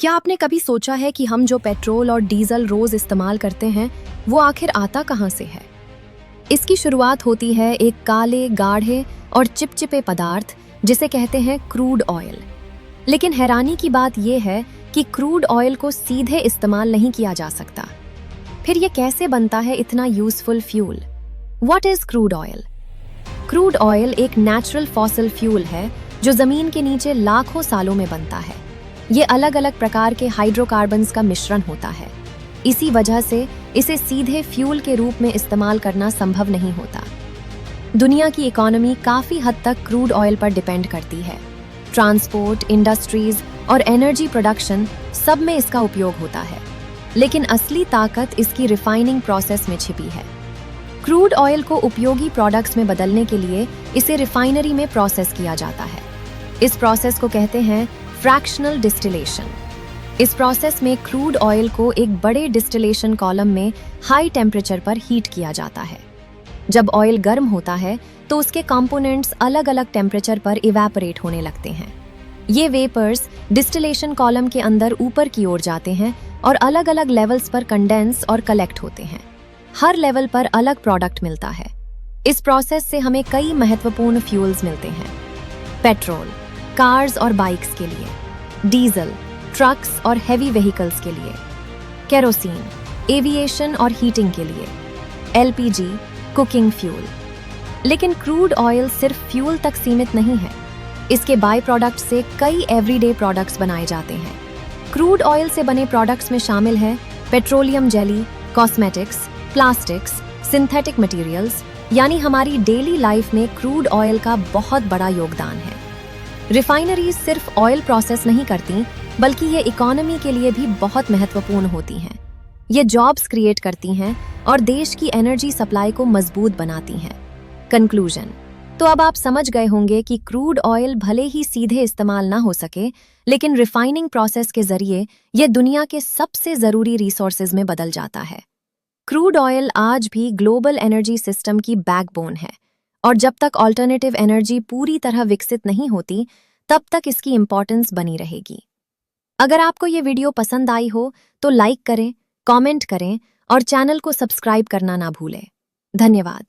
क्या आपने कभी सोचा है कि हम जो पेट्रोल और डीजल रोज इस्तेमाल करते हैं वो आखिर आता कहाँ से है? इसकी शुरुआत होती है एक काले, गाढ़े और चिपचिपे पदार्थ जिसे कहते हैं क्रूड ऑयल। लेकिन हैरानी की बात यह है कि क्रूड ऑयल को सीधे इस्तेमाल नहीं किया जा सकता। फिर ये कैसे बनता है इतना useful fuel? What is crude oil? Crude oil एक नेचुरल फॉसिल फ्यूल है जो जमीन के नीचे लाखों सालों में बनता है। ये अलग अलग प्रकार के हाइड्रोकार्बन्स का मिश्रण होता है। इसी वजह से इसे सीधे फ्यूल के रूप में इस्तेमाल करना संभव नहीं होता। दुनिया की इकोनॉमी काफी हद तक क्रूड ऑयल पर डिपेंड करती है। ट्रांसपोर्ट, इंडस्ट्रीज और एनर्जी प्रोडक्शन सब में इसका उपयोग होता है। लेकिन असली ताकत इसकी रिफाइनिंग प्रोसेस में छिपी है। क्रूड ऑयल को उपयोगी प्रोडक्ट्स में बदलने के लिए इसे रिफाइनरी में प्रोसेस किया जाता है। इस प्रोसेस को कहते हैं फ्रैक्शनल डिस्टिलेशन। इस प्रोसेस में क्रूड ऑयल को एक बड़े डिस्टिलेशन कॉलम में हाई टेम्परेचर पर हीट किया जाता है। जब ऑयल गर्म होता है तो उसके कंपोनेंट्स अलग अलग टेम्परेचर पर इवेपोरेट होने लगते हैं। ये वेपर्स डिस्टिलेशन कॉलम के अंदर ऊपर की ओर जाते हैं और अलग अलग लेवल्स पर कंडेंस और कलेक्ट होते हैं। हर लेवल पर अलग प्रोडक्ट मिलता है। इस प्रोसेस से हमें कई महत्वपूर्ण फ्यूल्स मिलते हैं। पेट्रोल कार्स और बाइक्स के लिए, डीजल ट्रक्स और हेवी व्हीकल्स के लिए, केरोसिन एविएशन और हीटिंग के लिए, एलपीजी कुकिंग फ्यूल। लेकिन क्रूड ऑयल सिर्फ फ्यूल तक सीमित नहीं है। इसके बाय प्रोडक्ट से कई एवरीडे प्रोडक्ट्स बनाए जाते हैं। क्रूड ऑयल से बने प्रोडक्ट्स में शामिल है petroleum jelly, cosmetics, plastics, synthetic materials, यानी हमारी डेली लाइफ में क्रूड ऑयल का बहुत बड़ा योगदान है। रिफाइनरीज सिर्फ ऑयल प्रोसेस नहीं करती, बल्कि ये इकोनॉमी के लिए भी बहुत महत्वपूर्ण होती हैं। ये जॉब्स क्रिएट करती हैं और देश की एनर्जी सप्लाई को मजबूत बनाती हैं। कंक्लूजन, तो अब आप समझ गए होंगे कि क्रूड ऑयल भले ही सीधे इस्तेमाल ना हो सके, लेकिन रिफाइनिंग प्रोसेस के जरिए ये दुनिया के सबसे जरूरी रिसोर्सेज में बदल जाता है। क्रूड ऑयल आज भी ग्लोबल एनर्जी सिस्टम की बैकबोन है और जब तक ऑल्टरनेटिव एनर्जी पूरी तरह विकसित नहीं होती, तब तक इसकी इंपॉर्टेंस बनी रहेगी। अगर आपको ये वीडियो पसंद आई हो तो लाइक करें, कमेंट करें और चैनल को सब्सक्राइब करना ना भूलें। धन्यवाद।